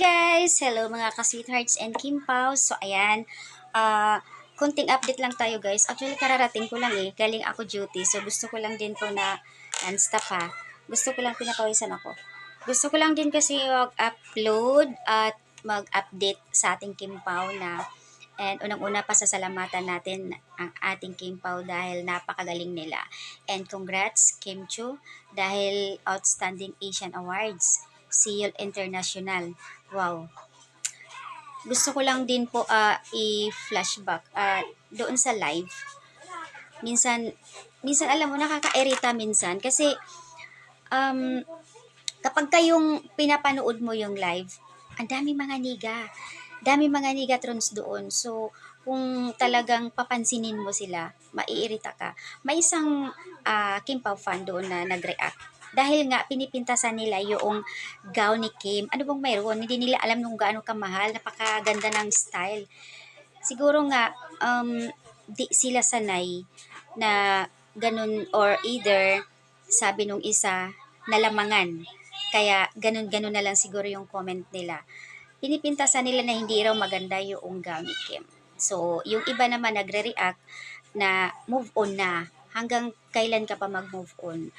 guys! Hello mga ka-sweethearts and Kim Pao. So ayan, konting update lang tayo guys. Actually kararating ko lang galing ako duty. So gusto ko lang din po na non-stop ha. Gusto ko lang pinapawisan ako. Gusto ko lang din kasi mag-upload at mag-update sa ating Kim Pao na and unang-una pasasalamatan natin ang ating Kim Pao dahil napakagaling nila. And congrats Kim Chu dahil Outstanding Asian Awards. Seoul International. Wow. Gusto ko lang din po i-flashback doon sa live. Minsan, minsan alam mo, nakakairita minsan kasi um, kapag kayong pinapanood mo yung live, ang daming mga niga. Daming mga nigatrons doon. So, kung talagang papansinin mo sila, maiirita ka. May isang Kim Pao fan doon na nag-react. Dahil nga, pinipintasan nila yung gown ni Kim. Ano bang mayroon? Hindi nila alam nung gaano kamahal. Napakaganda ng style. Siguro nga, di sila sanay na ganun or either, sabi nung isa, nalamangan. Kaya ganun-ganun na lang siguro yung comment nila. Pinipintasan nila na hindi raw maganda yung gown ni Kim. So, yung iba naman nagre-react na move on na. Hanggang kailan ka pa mag-move on?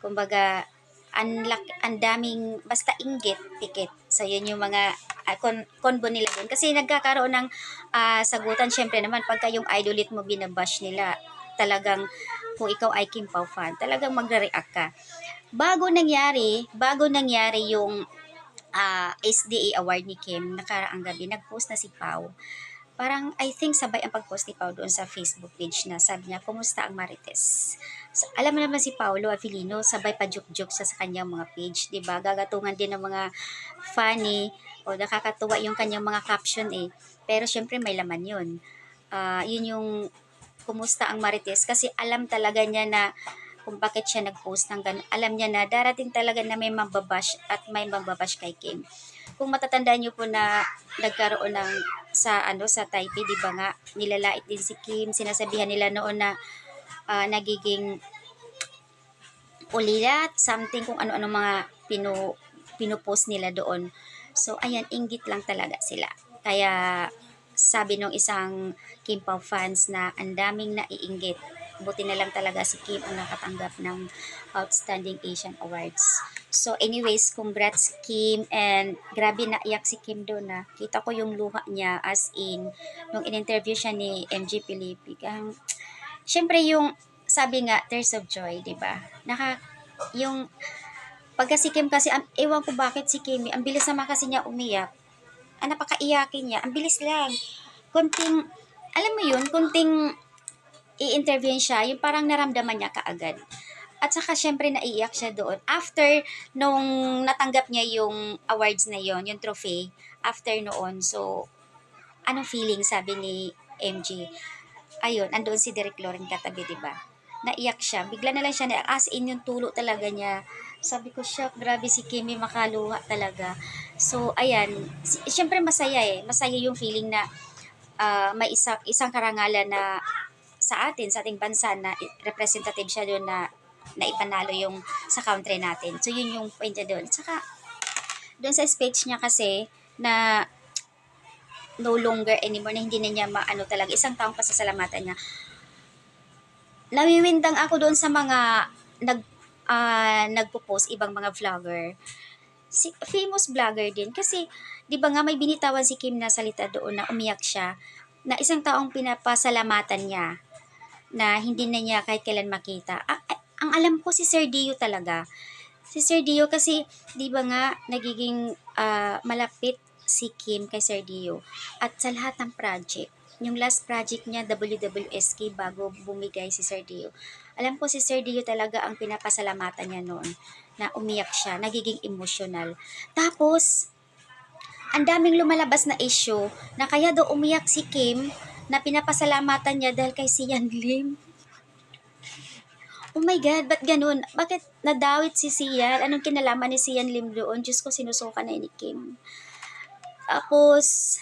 Kumbaga, ang daming, basta inggit, tikit. So, yun yung mga konbo nila dun. Kasi nagkakaroon ng sagutan, syempre naman, pagka yung idolit mo binabash nila, talagang, kung ikaw ay Kim Pao fan, talagang magre-react ka. Bago nangyari yung SDA award ni Kim nakaraang gabi, nag-post na si Pau. Parang I think sabay ang pag-post ni Pau doon sa Facebook page na sabi niya, kumusta ang Marites? So, alam mo naman si Paulo Avellino, sabay pa joke-joke sa kanyang mga page, 'di ba? Gagatungan din ng mga funny o nakakatuwa yung kanyang mga caption Pero syempre may laman 'yun. Yun yung kumusta ang Marites kasi alam talaga niya na kung bakit siya nag-post ng ganun. Alam niya na darating talaga na may mambabash at may mambabash kay Kim. Kung matatandaan niyo po na nagkaroon ng sa Taipei, 'di ba nga, nilalait din si Kim, sinasabihan nila noon na nagiging ulilat, something kung ano-ano mga pinupost nila doon. So ayan, inggit lang talaga sila. Kaya sabi nung isang Kim Pao fans na ang daming naiinggit. Buti na lang talaga si Kim ang nakatanggap ng Outstanding Asian Awards. So anyways, congrats Kim, and grabe naiyak si Kim doon na. Kita ko yung luha niya as in nung in-interview siya ni MJ Filipe. Syempre yung sabi nga tears of joy, 'di ba? Yung pagka si Kim kasi ewan ko bakit si Kim, ang bilis naman kasi niya umiyak. Napakaiyakin niya, ang bilis lang. Kunting alam mo yun, kunting i-interviewin siya, yung parang naramdaman niya kaagad. At saka syempre naiiyak siya doon. After nung natanggap niya yung awards na yon, yung trophy, after noon, so anong feeling sabi ni MG? Ayun, andoon si Derek Loren katabi, di ba? Naiyak siya. Bigla na lang siya na as in yung tulo talaga niya. Sabi ko siya, grabe si Kimi makaluha talaga. So, ayan. Siyempre masaya Masaya yung feeling na may isang karangalan na sa ating bansa na representative siya doon na ipanalo yung sa country natin. So, yun yung point niya doon. Saka, doon sa speech niya kasi na no longer anymore, na hindi na niya maano talaga, isang taong pasasalamatan niya. Nawiwindang ako doon sa mga nagpo-post, ibang mga vlogger. Famous vlogger din. Kasi, di ba nga may binitawan si Kim na salita doon na umiyak siya, na isang taong pinapasalamatan niya na hindi na niya kahit kailan makita. Ang alam ko si Sir Dio talaga. Si Sir Dio kasi, di ba nga, nagiging malapit si Kim kay Sir Dio. At sa lahat ng project, yung last project niya, WWSK, bago bumigay si Sir Dio. Alam ko si Sir Dio talaga ang pinapasalamatan niya noon na umiyak siya, nagiging emotional. Tapos, ang daming lumalabas na issue na kaya daw umiyak si Kim na pinapasalamatan niya dahil kay Sian Lim. Oh my God, ba't ganun? Bakit nadawit si Sian? Anong kinalaman ni Sian Lim doon? Diyos ko, sinusukan na ni Kim. Tapos,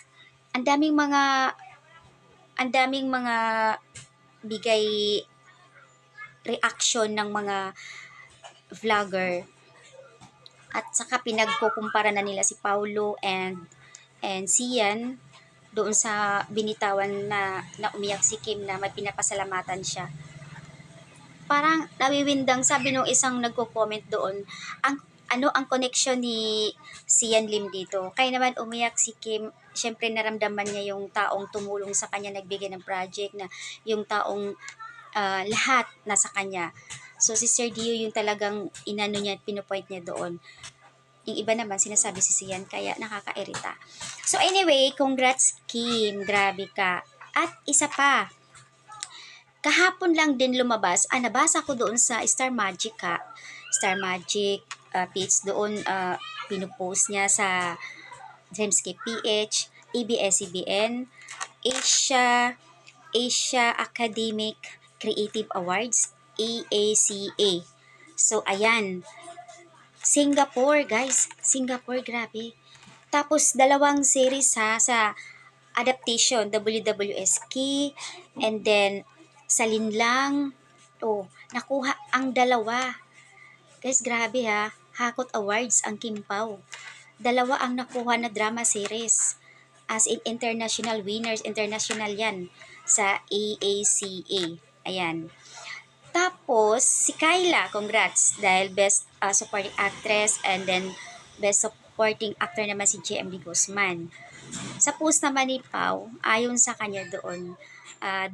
ang daming mga ang daming mga bigay reaction ng mga vlogger. At saka pinagkukumpara na nila si Paulo and Sian doon sa binitawan na umiyak si Kim na may pinapasalamatan siya. Parang nawiwindang, sabi nung isang nagko-comment doon, ang connection ni Sian Lim dito. Kaya naman umiyak si Kim, syempre naramdaman niya yung taong tumulong sa kanya, nagbigay ng project, na yung taong lahat nasa kanya. So si Sir Dio yung talagang inano niya, pinupoint niya doon. Yung iba naman sinasabi si Sian, kaya nakakairita. So anyway, congrats Kim, grabe ka. At isa pa, kahapon lang din lumabas, nabasa ko doon sa Star Magic Star Magic page doon, pinupost niya sa Dreamscape PH, ABS-CBN, Asia Academic Creative Awards, AACA. So ayan, Singapore guys, Singapore, grabe. Tapos dalawang series sa adaptation, WWS Key, and then sa Linlang. Oh, nakuha ang dalawa. Guys, grabe ha. Hakot Awards ang Kimpaw. Dalawa ang nakuha na drama series. As in international winners, international yan sa AACA. Ayan. Tapos, si Kyla, congrats, dahil Best Supporting Actress, and then Best Supporting Actor naman si JMD Guzman. Sa post naman ni Pau, ayon sa kanya doon,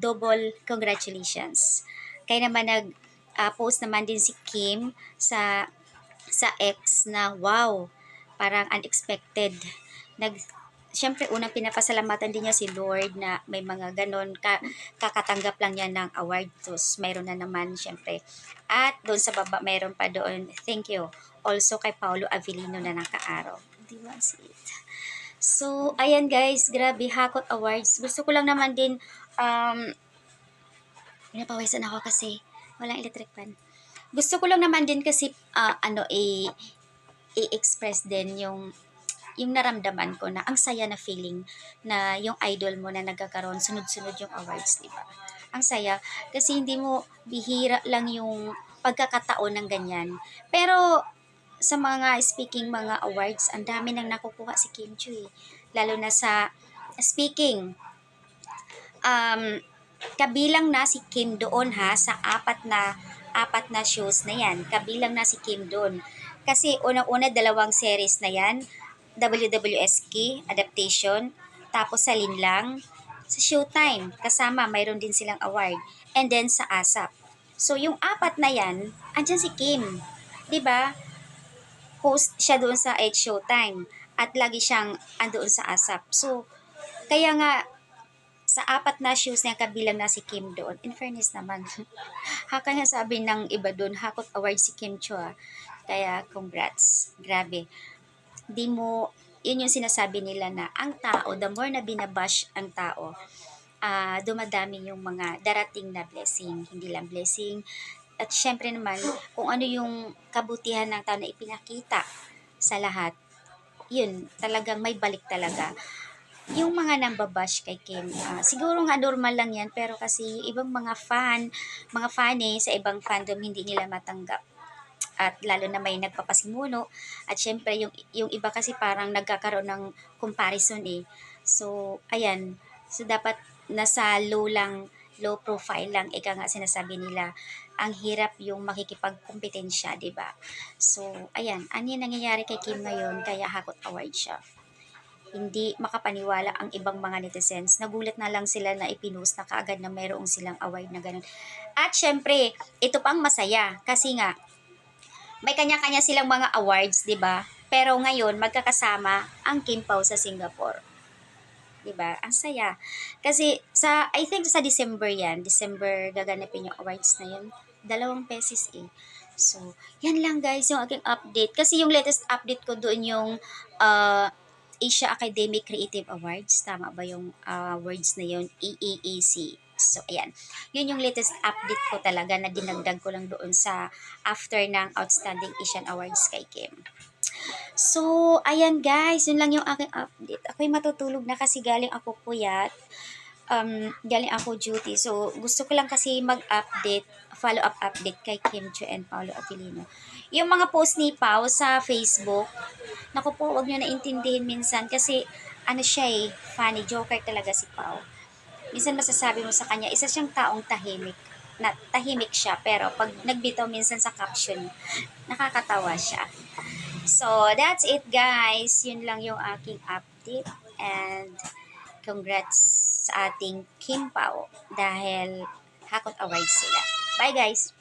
double congratulations. Kaya naman post naman din si Kim sa X na wow, parang unexpected. Siyempre, unang pinapasalamatan din niya si Lord na may mga ganon, kakatanggap lang niya ng award. Tapos, mayroon na naman, siyempre. At doon sa baba, mayroon pa doon, thank you. Also kay Paulo Avellino na nakaaraw. Di ba, it? So, ayan guys, grabe, Hakot Awards. Gusto ko lang naman din, pinapawisan ako kasi walang electric fan. Gusto ko lang naman din kasi, i-express din yung naramdaman ko na ang saya na feeling na yung idol mo na nagkakaroon, sunod-sunod yung awards, di ba? Ang saya, kasi hindi mo, bihira lang yung pagkakataon ng ganyan. Pero, sa mga speaking mga awards, ang dami nang nakukuha si Kim Chu eh. Lalo na sa speaking, kabilang na si Kim doon ha, sa apat na shows na yan. Kabilang na si Kim doon. Kasi unang-una, dalawang series na yan. WWSK adaptation, tapos sa Linlang, sa Showtime, kasama mayroon din silang award, and then sa ASAP. So yung apat na yan, andyan si Kim, 'di ba? Host siya doon sa Showtime at lagi siyang andoon sa ASAP. So kaya nga sa apat na shows na kabilang na si Kim doon. In fairness naman, haka nga sabi ng iba doon, Hakot Award si Kim Chua. Kaya congrats, grabe. Di mo, yun yung sinasabi nila na ang tao, the more na binabash ang tao, dumadami yung mga darating na blessing, hindi lang blessing. At syempre naman, kung ano yung kabutihan ng tao na ipinakita sa lahat, yun, talagang may balik talaga. Yung mga nambabash kay Kim, siguro nga normal lang yan, pero kasi yung ibang mga fan sa ibang fandom, hindi nila matanggap, at lalo na may nagpapasimuno, at syempre yung iba kasi parang nagkakaroon ng comparison eh. So ayan, so dapat nasa low profile lang, ika nga sinasabi nila, ang hirap yung makikipagkompetensya, 'di ba? So ayan, ano yung nangyayari kay Kim ngayon, kaya Hakot Award siya. Hindi makapaniwala ang ibang mga netizens. Nagulat na lang sila na ipinost na kaagad na mayroong silang award na ganun. At syempre, ito pang masaya kasi nga may kanya-kanya silang mga awards, 'di ba? Pero ngayon magkakasama ang Kim Pao sa Singapore. 'Di ba? Ang saya. Kasi I think sa December 'yan. December gaganapin yung awards na 'yun. 2 beses eh. So, yan lang guys yung aking update. Kasi yung latest update ko doon yung Asia Academic Creative Awards. Tama ba yung words na yun? AAAC. So, ayan. Yun yung latest update ko talaga na dinagdag ko lang doon sa after ng Outstanding Asian Awards kay Kim. So, ayan guys. Yun lang yung aking update. Ako'y matutulog na kasi galing ako puyat. galing ako duty. So, gusto ko lang kasi mag-update, follow-up update kay Kim Chiu and Paolo Aquilino. Yung mga post ni Pao sa Facebook, naku po, wag nyo naintindihin minsan kasi ano siya funny joker talaga si Pao. Minsan masasabi mo sa kanya, isa siyang taong tahimik. Na tahimik siya, pero pag nagbitaw minsan sa caption, nakakatawa siya. So, that's it guys. Yun lang yung aking update. And congrats sa ating Kim Pao dahil Hakot Awards sila. Bye guys!